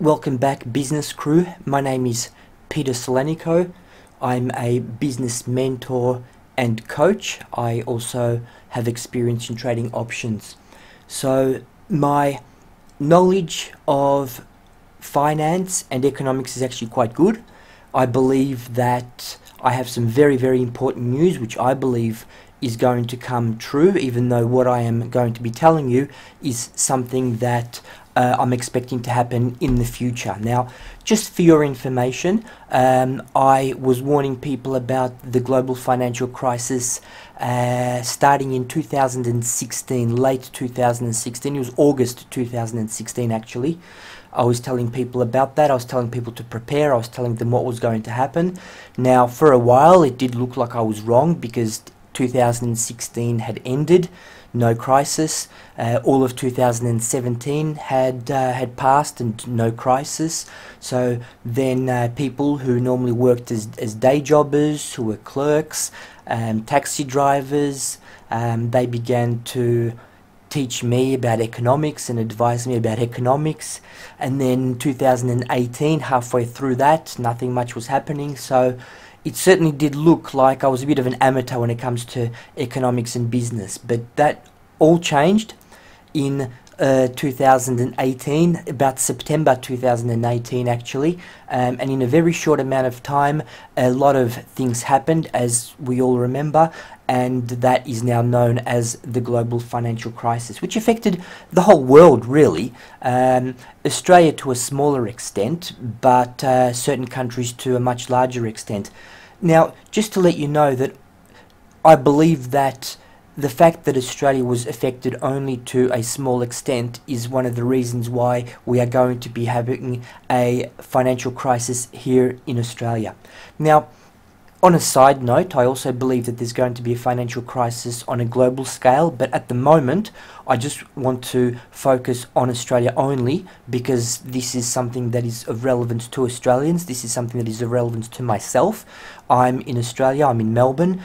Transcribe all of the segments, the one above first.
Welcome back, business crew. My name is Peter Solanico. I'm a business mentor and coach. I also have experience in trading options. So my knowledge of finance and economics is actually quite good. I believe that I have some very, very important news which I believe is going to come true, even though what I am going to be telling you is something that I'm expecting to happen in the future. Now, just for your information, I was warning people about the global financial crisis starting in 2016, late 2016. It was August 2016 actually. I was telling people about that. I was telling people to prepare. I was telling them what was going to happen. Now, for a while, it did look like I was wrong because 2016 had ended, no crisis. All of 2017 had passed and no crisis. So then people who normally worked as day jobbers, who were clerks, taxi drivers, they began to teach me about economics and advise me about economics. And then 2018, halfway through that, nothing much was happening. So it certainly did look like I was a bit of an amateur when it comes to economics and business. But that all changed in 2018, about September 2018 actually, and in a very short amount of time a lot of things happened, as we all remember, and that is now known as the global financial crisis, which affected the whole world really. Australia to a smaller extent, but certain countries to a much larger extent. Now, just to let you know that I believe that the fact that Australia was affected only to a small extent is one of the reasons why we are going to be having a financial crisis here in Australia. Now, on a side note, I also believe that there's going to be a financial crisis on a global scale, but at the moment I just want to focus on Australia only because this is something that is of relevance to Australians. This is something that is of relevance to myself. I'm in Australia, I'm in Melbourne,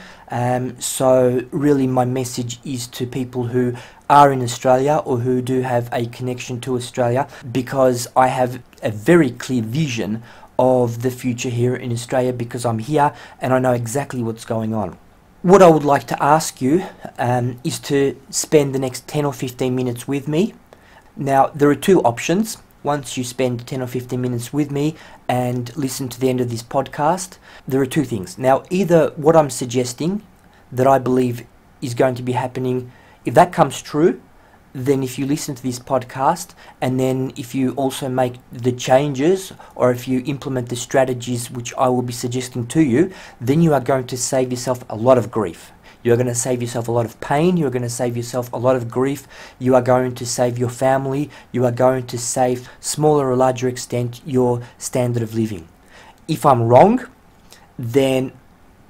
so really my message is to people who are in Australia or who do have a connection to Australia, because I have a very clear vision of the future here in Australia because I'm here and I know exactly what's going on. What I would like to ask you is to spend the next 10 or 15 minutes with me. Now, there are two options. Once you spend 10 or 15 minutes with me and listen to the end of this podcast, there are two things. Now, either what I'm suggesting that I believe is going to be happening, if that comes true, then if you listen to this podcast and then if you also make the changes or if you implement the strategies which I will be suggesting to you, then you are going to save yourself a lot of grief. You're going to save yourself a lot of pain. You're going to save yourself a lot of grief. You are going to save your family. You are going to save, smaller or larger extent, your standard of living. If I'm wrong, then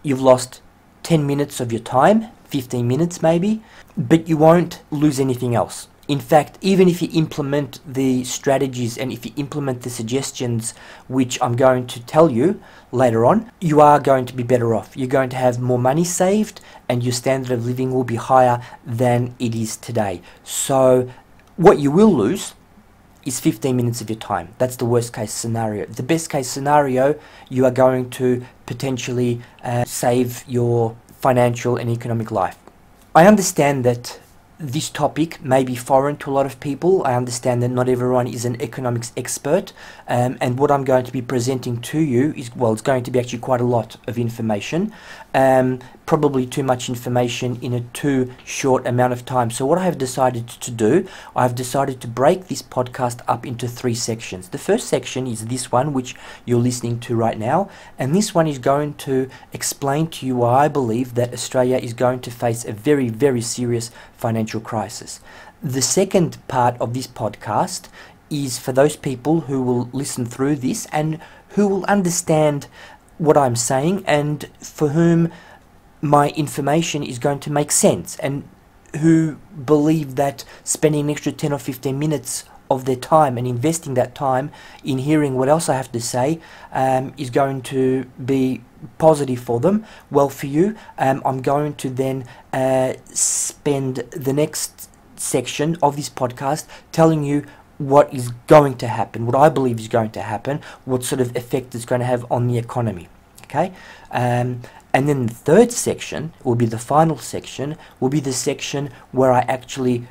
you've lost 10 minutes of your time, 15 minutes maybe, but you won't lose anything else. In fact, even if you implement the strategies and if you implement the suggestions which I'm going to tell you later on, you are going to be better off. You're going to have more money saved and your standard of living will be higher than it is today. So what you will lose is 15 minutes of your time. That's the worst case scenario. The best case scenario, you are going to potentially save your financial and economic life. I understand that this topic may be foreign to a lot of people. I understand that not everyone is an economics expert, and what I'm going to be presenting to you is, well, it's going to be actually quite a lot of information, probably too much information in a too short amount of time. So what I have decided to do, I've decided to break this podcast up into three sections. The first section is this one, which you're listening to right now, and this one is going to explain to you why I believe that Australia is going to face a very, very serious financial crisis. The second part of this podcast is for those people who will listen through this and who will understand what I'm saying and for whom my information is going to make sense and who believe that spending an extra 10 or 15 minutes of their time and investing that time in hearing what else I have to say is going to be positive for them. Well, for you, I'm going to then spend the next section of this podcast telling you what is going to happen, what I believe is going to happen, what sort of effect it's going to have on the economy. Okay, and then the third section will be the final section, will be the section where I actually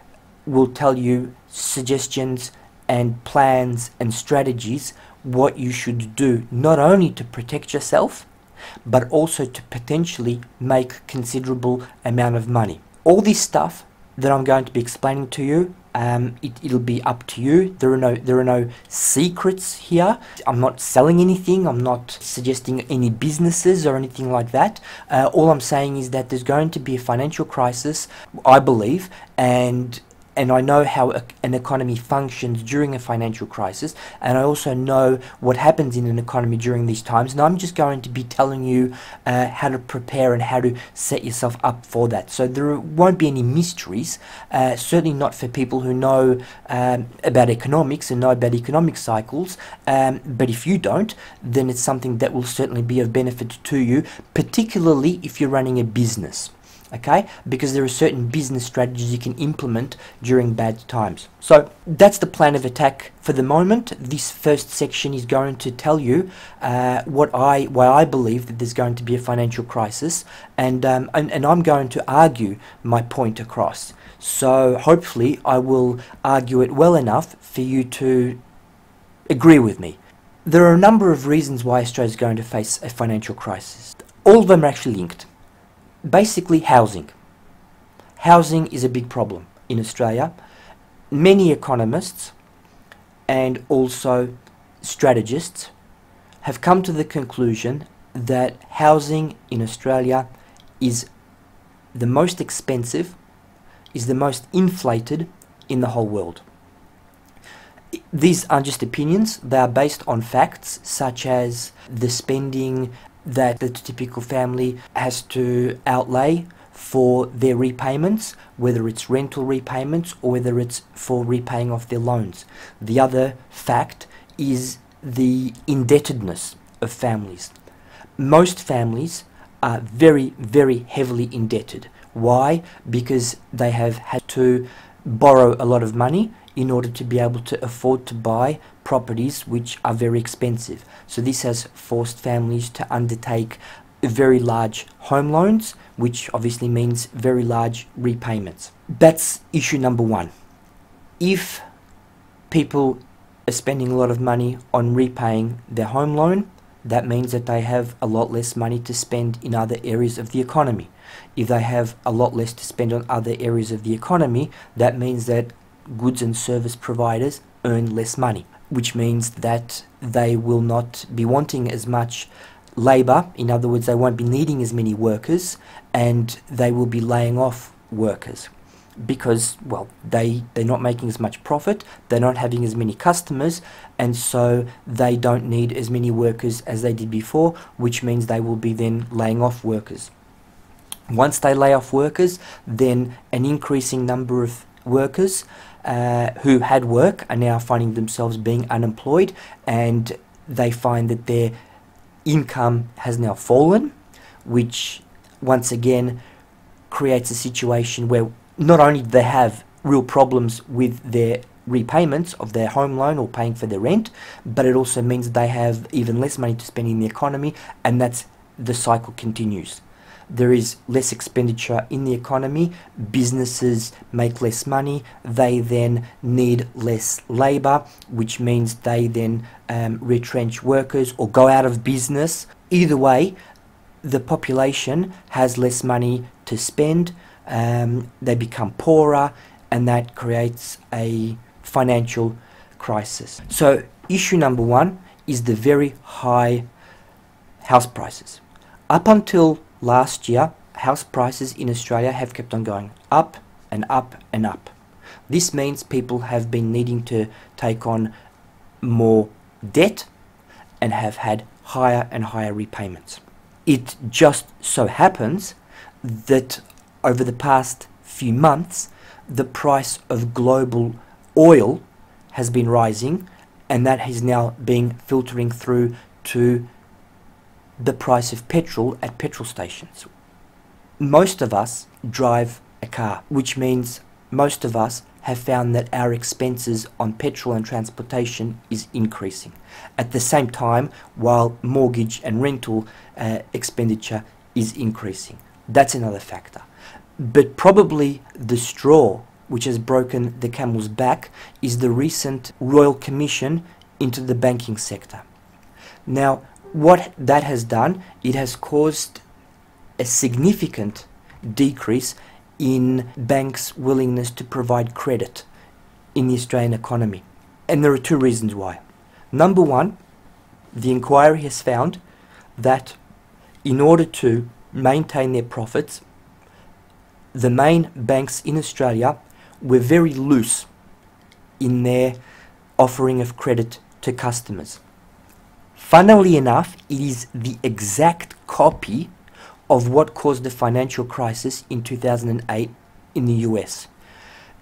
will tell you suggestions and plans and strategies what you should do, not only to protect yourself, but also to potentially make considerable amount of money. All this stuff that I'm going to be explaining to you, it'll be up to you. There are no secrets here. I'm not selling anything. I'm not suggesting any businesses or anything like that. All I'm saying is that there's going to be a financial crisis, I believe, and I know how an economy functions during a financial crisis, and I also know what happens in an economy during these times, and I'm just going to be telling you how to prepare and how to set yourself up for that. So there won't be any mysteries, certainly not for people who know about economics and know about economic cycles, but if you don't, then it's something that will certainly be of benefit to you, particularly if you're running a business. Okay, because there are certain business strategies you can implement during bad times. So that's the plan of attack for the moment. This first section is going to tell you why I believe that there's going to be a financial crisis, and I'm going to argue my point across. So hopefully I will argue it well enough for you to agree with me. There are a number of reasons why Australia is going to face a financial crisis. All of them are actually linked. Basically, housing. Housing is a big problem in Australia. Many economists and also strategists have come to the conclusion that housing in Australia is the most expensive, is the most inflated in the whole world. These aren't just opinions, they are based on facts such as the spending that the typical family has to outlay for their repayments, whether it's rental repayments or whether it's for repaying off their loans. The other fact is the indebtedness of families. Most families are very, very heavily indebted. Why? Because they have had to borrow a lot of money in order to be able to afford to buy properties which are very expensive. So this has forced families to undertake very large home loans, which obviously means very large repayments. That's issue number one. If people are spending a lot of money on repaying their home loan, that means that they have a lot less money to spend in other areas of the economy. If they have a lot less to spend on other areas of the economy, that means that goods and service providers earn less money, which means that they will not be wanting as much labour. In other words, they won't be needing as many workers, and they will be laying off workers because, well, they're not making as much profit, they're not having as many customers, and so they don't need as many workers as they did before, which means they will be then laying off workers. Once they lay off workers, then an increasing number of workers who had work are now finding themselves being unemployed, and they find that their income has now fallen, which once again creates a situation where not only do they have real problems with their repayments of their home loan or paying for their rent, but it also means they have even less money to spend in the economy, and that's the cycle continues. There is less expenditure in the economy, businesses make less money, they then need less labour, which means they then retrench workers or go out of business. Either way, the population has less money to spend, they become poorer, and that creates a financial crisis. So issue number one is the very high house prices. Up until last year, house prices in Australia have kept on going up and up and up. This means people have been needing to take on more debt and have had higher and higher repayments. It just so happens that over the past few months, the price of global oil has been rising, and that is now being filtering through to the price of petrol at petrol stations. Most of us drive a car, which means most of us have found that our expenses on petrol and transportation is increasing. At the same time, while mortgage and rental expenditure is increasing. That's another factor. But probably the straw which has broken the camel's back is the recent Royal Commission into the banking sector. Now, what that has done, it has caused a significant decrease in banks' willingness to provide credit in the Australian economy. And there are two reasons why. Number one, the inquiry has found that in order to maintain their profits, the main banks in Australia were very loose in their offering of credit to customers. Funnily enough, it is the exact copy of what caused the financial crisis in 2008 in the US.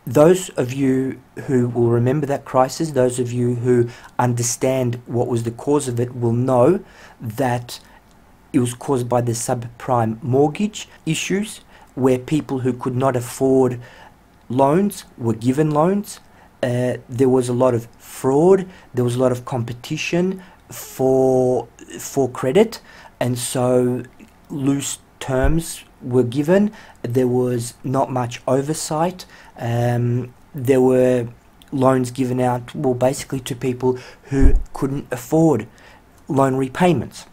Those of you who will remember that crisis, those of you who understand what was the cause of it, will know that it was caused by the subprime mortgage issues, where people who could not afford loans were given loans. There was a lot of fraud, there was a lot of competition for credit, and so loose terms were given. There was not much oversight. There were loans given out, well, basically to people who couldn't afford loan repayments.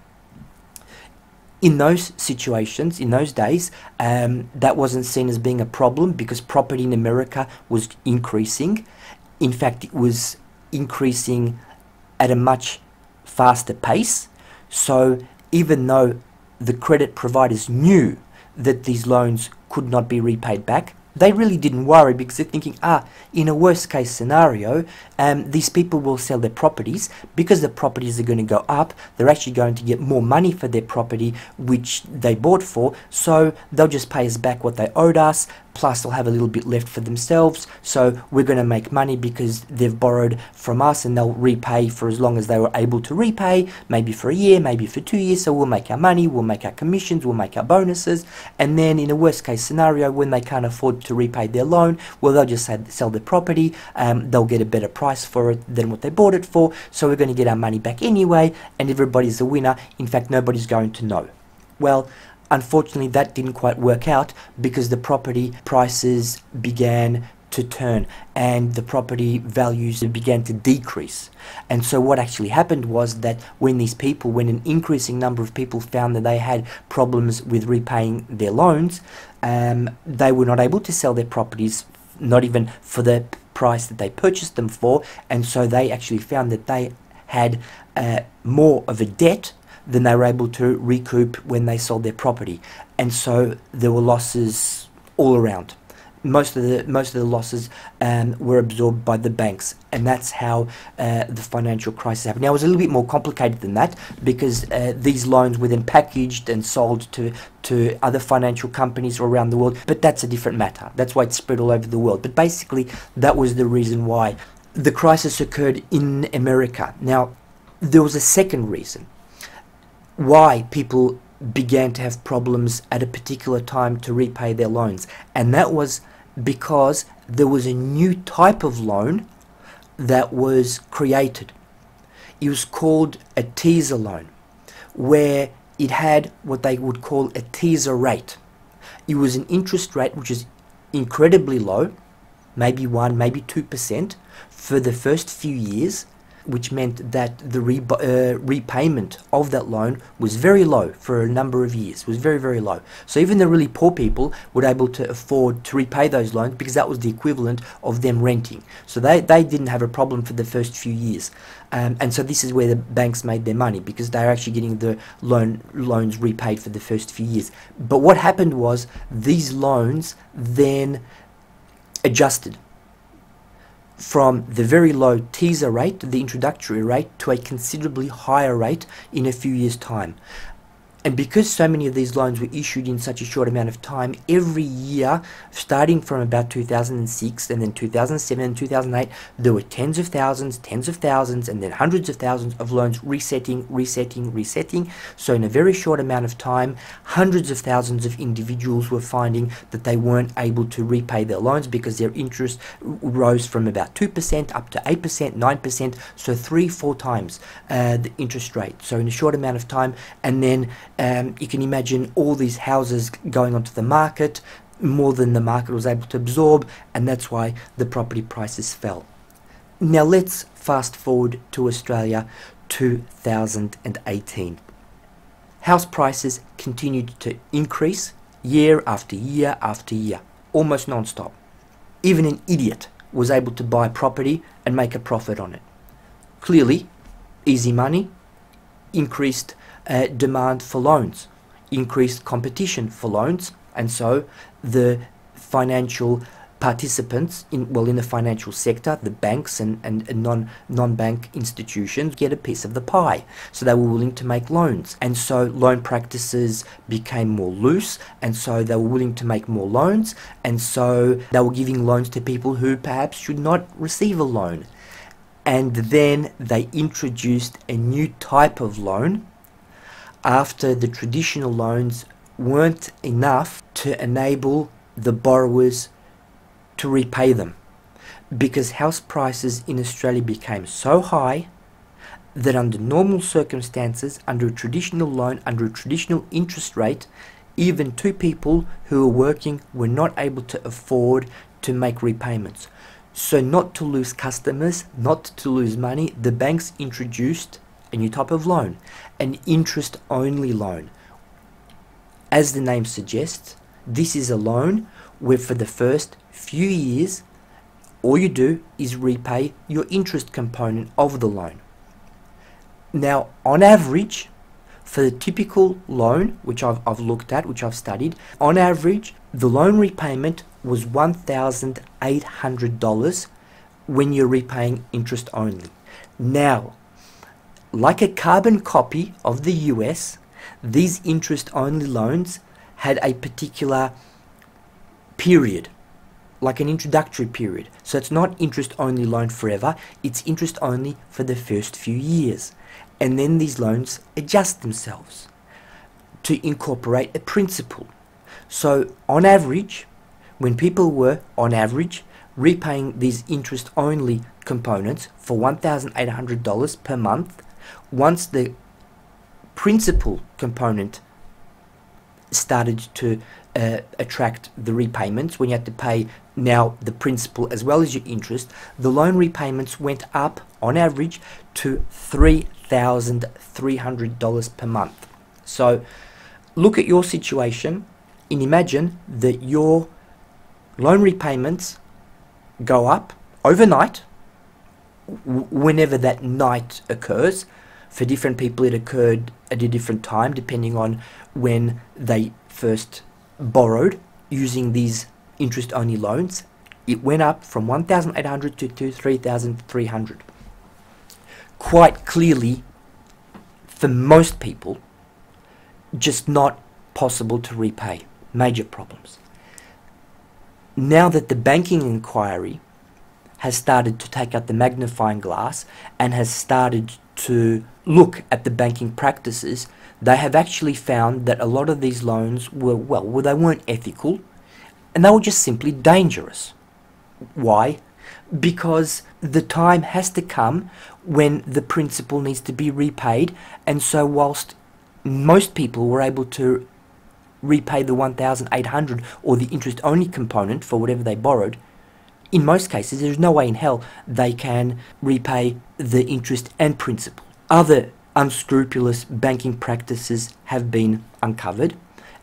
In those situations, in those days, that wasn't seen as being a problem because property in America was increasing. In fact, it was increasing at a much faster pace. So even though the credit providers knew that these loans could not be repaid back, they really didn't worry because they're thinking, in a worst case scenario, these people will sell their properties. Because the properties are going to go up, they're actually going to get more money for their property which they bought for, so they'll just pay us back what they owed us, plus they'll have a little bit left for themselves, so we're going to make money because they've borrowed from us and they'll repay for as long as they were able to repay, maybe for a year, maybe for 2 years, so we'll make our money, we'll make our commissions, we'll make our bonuses, and then in a worst case scenario, when they can't afford to repay their loan, well, they'll just sell their property, they'll get a better price for it than what they bought it for, so we're going to get our money back anyway, and everybody's a winner. In fact, nobody's going to know. Well, unfortunately, that didn't quite work out because the property prices began to turn and the property values began to decrease. And so what actually happened was that when an increasing number of people found that they had problems with repaying their loans, they were not able to sell their properties, not even for the price that they purchased them for, and so they actually found that they had more of a debt than they were able to recoup when they sold their property, and so there were losses all around. Most of the losses were absorbed by the banks, and that's how the financial crisis happened. Now, it was a little bit more complicated than that because these loans were then packaged and sold to other financial companies around the world, but that's a different matter. That's why it's spread all over the world. But basically, that was the reason why the crisis occurred in America. Now, there was a second reason why people began to have problems at a particular time to repay their loans, and that was because there was a new type of loan that was created. It was called a teaser loan, where it had what they would call a teaser rate. It was an interest rate which is incredibly low, maybe 1, maybe 2% for the first few years, which meant that the repayment of that loan was very low for a number of years. It was very, very low. So even the really poor people were able to afford to repay those loans because that was the equivalent of them renting. So they didn't have a problem for the first few years. And so this is where the banks made their money, because they're actually getting the loans repaid for the first few years. But what happened was these loans then adjusted from the very low teaser rate, the introductory rate, to a considerably higher rate in a few years' time. And because so many of these loans were issued in such a short amount of time, every year, starting from about 2006 and then 2007 and 2008, there were tens of thousands, and then hundreds of thousands of loans resetting. So in a very short amount of time, hundreds of thousands of individuals were finding that they weren't able to repay their loans because their interest rose from about 2% up to 8%, 9%, so 3-4 times the interest rate. So in a short amount of time, and then you can imagine all these houses going onto the market, more than the market was able to absorb, and that's why the property prices fell. Now let's fast forward to Australia 2018. House prices continued to increase year after year after year, almost non-stop. Even an idiot was able to buy property and make a profit on it. Clearly, easy money, increased demand for loans, increased competition for loans, and so the financial participants in the financial sector, the banks and non-bank institutions, get a piece of the pie. So they were willing to make loans, and so loan practices became more loose, and so they were willing to make more loans, and so they were giving loans to people who perhaps should not receive a loan. And then they introduced a new type of loan after the traditional loans weren't enough to enable the borrowers to repay them, because house prices in Australia became so high that under normal circumstances, under a traditional loan, under a traditional interest rate, even two people who were working were not able to afford to make repayments. So not to lose customers, not to lose money, the banks introduced a new type of loan, an interest-only loan. As the name suggests, this is a loan where for the first few years, all you do is repay your interest component of the loan. Now, on average, for the typical loan, which I've looked at, which I've studied, on average, the loan repayment was $1,800 when you're repaying interest only. Now, like a carbon copy of the US, these interest-only loans had a particular period, like an introductory period. So it's not interest-only loan forever, it's interest-only for the first few years. And then these loans adjust themselves to incorporate a principal. So on average, when people were, on average, repaying these interest-only components for $1,800 per month, once the principal component started to attract the repayments, when you had to pay now the principal as well as your interest, the loan repayments went up on average to $3,300 per month. So look at your situation and imagine that your loan repayments go up overnight, whenever that night occurs. For different people it occurred at a different time depending on when they first borrowed using these interest-only loans. It went up from $1,800 to $3,300. Quite clearly, for most people, just not possible to repay. Major problems. Now that the banking inquiry has started to take out the magnifying glass and has started to look at the banking practices, they have actually found that a lot of these loans were, they weren't ethical, and they were just simply dangerous. Why? Because the time has to come when the principal needs to be repaid, and so whilst most people were able to repay the $1,800 or the interest-only component for whatever they borrowed, in most cases there's no way in hell they can repay the interest and principal. Other unscrupulous banking practices have been uncovered,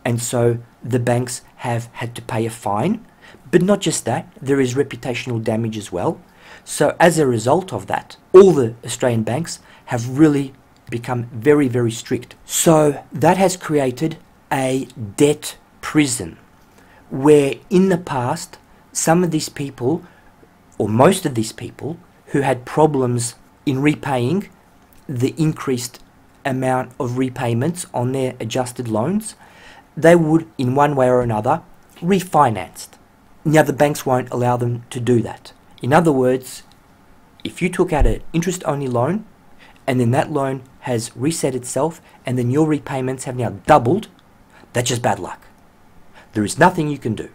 and so the banks have had to pay a fine. But not just that, there is reputational damage as well. So as a result of that, all the Australian banks have really become very, very strict. So that has created a debt prison, where in the past, some of these people, or most of these people, who had problems in repaying the increased amount of repayments on their adjusted loans, they would, in one way or another, refinance. Now, the banks won't allow them to do that. In other words, if you took out an interest-only loan, and then that loan has reset itself, and then your repayments have now doubled, that's just bad luck. There is nothing you can do.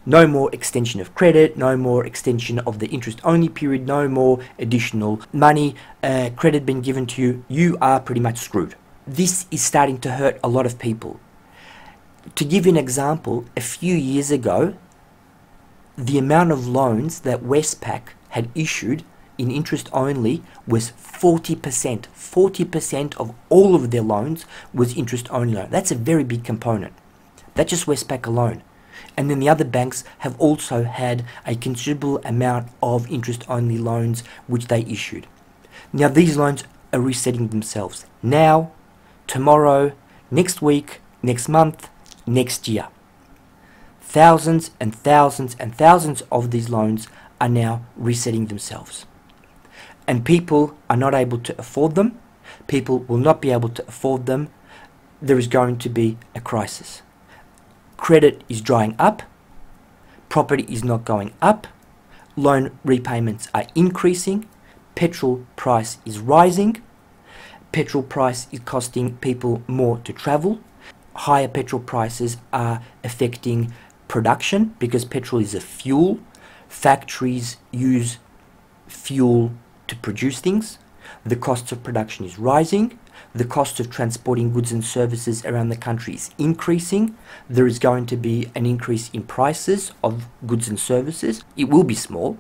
No more extension of credit, no more extension of the interest-only period, no more additional money, credit being given to you. You are pretty much screwed. This is starting to hurt a lot of people. To give you an example, a few years ago, the amount of loans that Westpac had issued in interest only was 40%. 40% of all of their loans was interest only loan. That's a very big component. That's just Westpac alone. And then the other banks have also had a considerable amount of interest-only loans which they issued. Now these loans are resetting themselves. Now, tomorrow, next week, next month, next year. Thousands and thousands and thousands of these loans are now resetting themselves. And people are not able to afford them. People will not be able to afford them. There is going to be a crisis. Credit is drying up, property is not going up, loan repayments are increasing, petrol price is rising, petrol price is costing people more to travel, higher petrol prices are affecting production because petrol is a fuel, factories use fuel to produce things, the cost of production is rising, the cost of transporting goods and services around the country is increasing. There is going to be an increase in prices of goods and services. It will be small,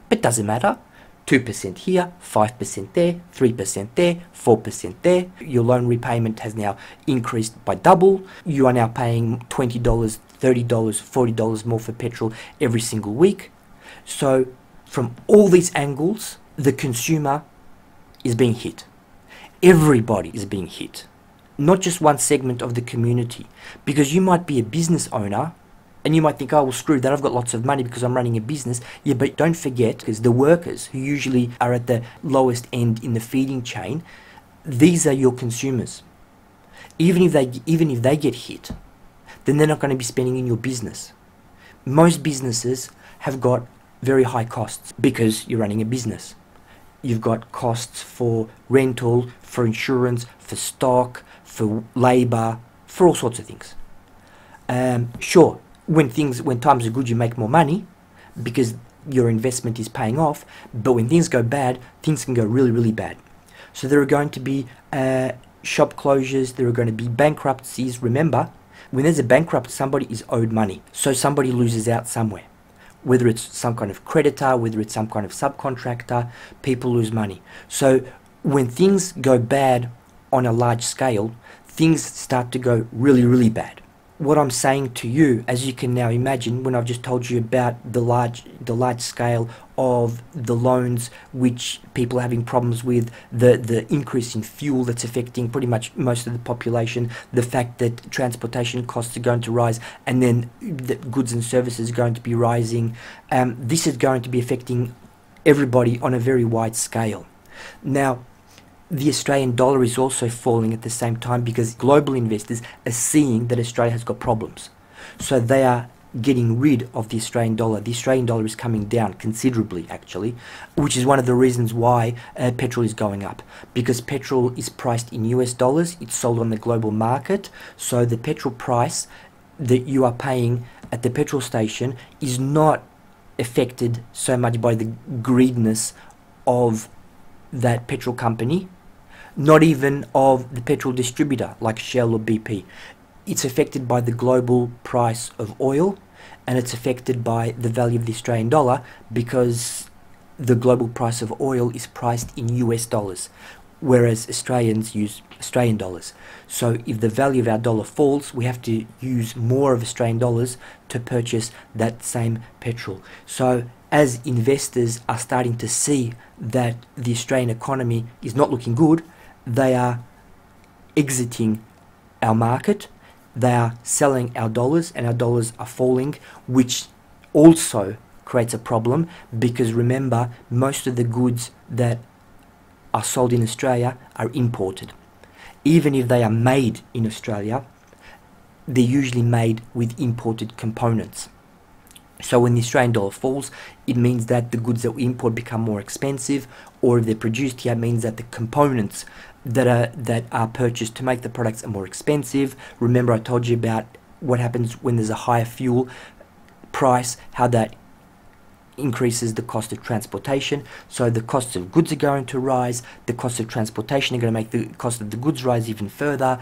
but doesn't matter. 2% here, 5% there, 3% there, 4% there. Your loan repayment has now increased by double. You are now paying $20, $30, $40 more for petrol every single week. So from all these angles, the consumer is being hit. Everybody is being hit, not just one segment of the community, because you might be a business owner and you might think, oh, well, screw that, I've got lots of money because I'm running a business. Yeah, but don't forget, because the workers who usually are at the lowest end in the feeding chain, these are your consumers. Even if they get hit, then they're not going to be spending in your business. Most businesses have got very high costs because you're running a business. You've got costs for rental, for insurance, for stock, for labour, for all sorts of things. Sure, when times are good, you make more money because your investment is paying off. But when things go bad, things can go really, really bad. So there are going to be shop closures. There are going to be bankruptcies. Remember, when there's a bankrupt, somebody is owed money. So somebody loses out somewhere. Whether it's some kind of creditor, whether it's some kind of subcontractor, people lose money. So when things go bad on a large scale, things start to go really, really bad. What I'm saying to you, as you can now imagine, when I've just told you about the large scale of the loans which people are having problems with, the increase in fuel that's affecting pretty much most of the population, the fact that transportation costs are going to rise, and then the goods and services are going to be rising, this is going to be affecting everybody on a very wide scale. Now, the Australian dollar is also falling at the same time because global investors are seeing that Australia has got problems. So they are getting rid of the Australian dollar. The Australian dollar is coming down considerably, actually, which is one of the reasons why petrol is going up. Because petrol is priced in US dollars, it's sold on the global market, so the petrol price that you are paying at the petrol station is not affected so much by the greediness of that petrol company, not even of the petrol distributor like Shell or BP. It's affected by the global price of oil, and it's affected by the value of the Australian dollar because the global price of oil is priced in US dollars, whereas Australians use Australian dollars. So if the value of our dollar falls, we have to use more of Australian dollars to purchase that same petrol. So as investors are starting to see that the Australian economy is not looking good, they are exiting our market, they are selling our dollars, and our dollars are falling, which also creates a problem because remember, most of the goods that are sold in Australia are imported. even if they are made in Australia, they're usually made with imported components. So when the Australian dollar falls, it means that the goods that we import become more expensive, or if they're produced here, it means that the components that are purchased to make the products are more expensive. Remember I told you about what happens when there's a higher fuel price, how that increases the cost of transportation. So the costs of goods are going to rise, the cost of transportation are going to make the cost of the goods rise even further.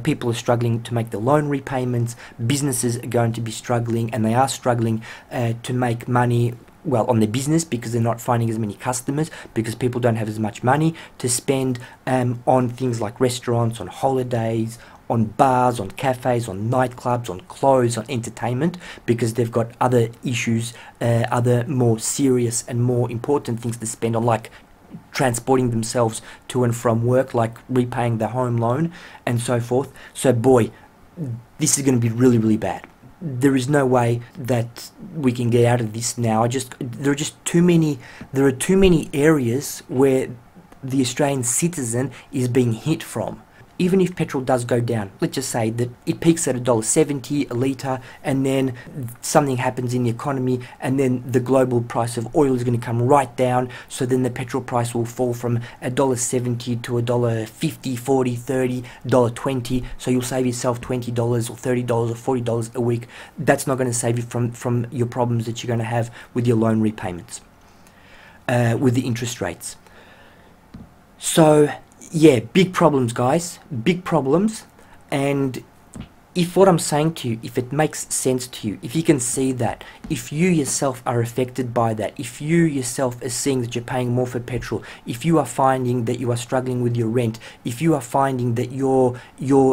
People are struggling to make the loan repayments, businesses are going to be struggling, and they are struggling to make money, well, on their business, because they're not finding as many customers, because people don't have as much money to spend on things like restaurants, on holidays, on bars, on cafes, on nightclubs, on clothes, on entertainment, because they've got other issues, other more serious and more important things to spend on, like transporting themselves to and from work, like repaying their home loan and so forth. So boy, this is going to be really, really bad. There is no way that we can get out of this now. There are too many areas where the Australian citizen is being hit from. Even if petrol does go down, let's just say that it peaks at $1.70 a litre, and then something happens in the economy, and then the global price of oil is going to come right down, so then the petrol price will fall from $1.70 to $1.50, $40, $30, $1.20, so you'll save yourself $20 or $30 or $40 a week. That's not going to save you from your problems that you're going to have with your loan repayments, with the interest rates. So yeah, big problems, guys, big problems. And if what I'm saying to you, if it makes sense to you, if you can see that, if you yourself are affected by that, if you yourself are seeing that you're paying more for petrol, if you are finding that you are struggling with your rent, if you are finding that your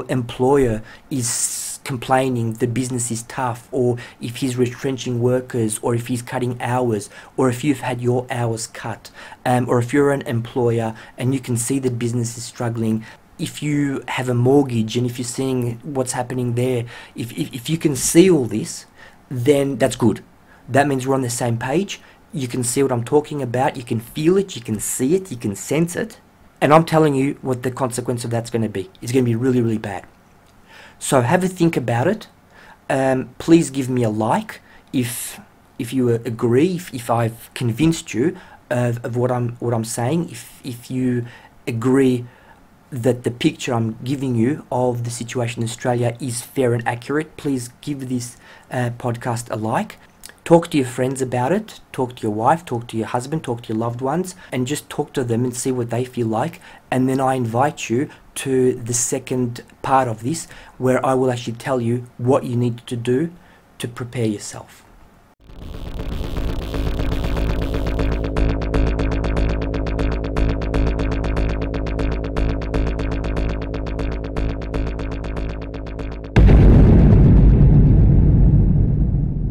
employer is complaining the business is tough, or if he's retrenching workers, or if he's cutting hours, or if you've had your hours cut, or if you're an employer and you can see the business is struggling, if you have a mortgage and if you're seeing what's happening there, if you can see all this, then that's good. That means we're on the same page. You can see what I'm talking about, you can feel it, you can see it, you can sense it, and I'm telling you what the consequence of that's going to be. It's going to be really, really bad. So have a think about it. Please give me a like if you agree, if I've convinced you of what I'm saying. If you agree that the picture I'm giving you of the situation in Australia is fair and accurate, please give this podcast a like. Talk to your friends about it, talk to your wife, talk to your husband, talk to your loved ones, and just talk to them and see what they feel like. And then I invite you to the second part of this, where I will actually tell you what you need to do to prepare yourself.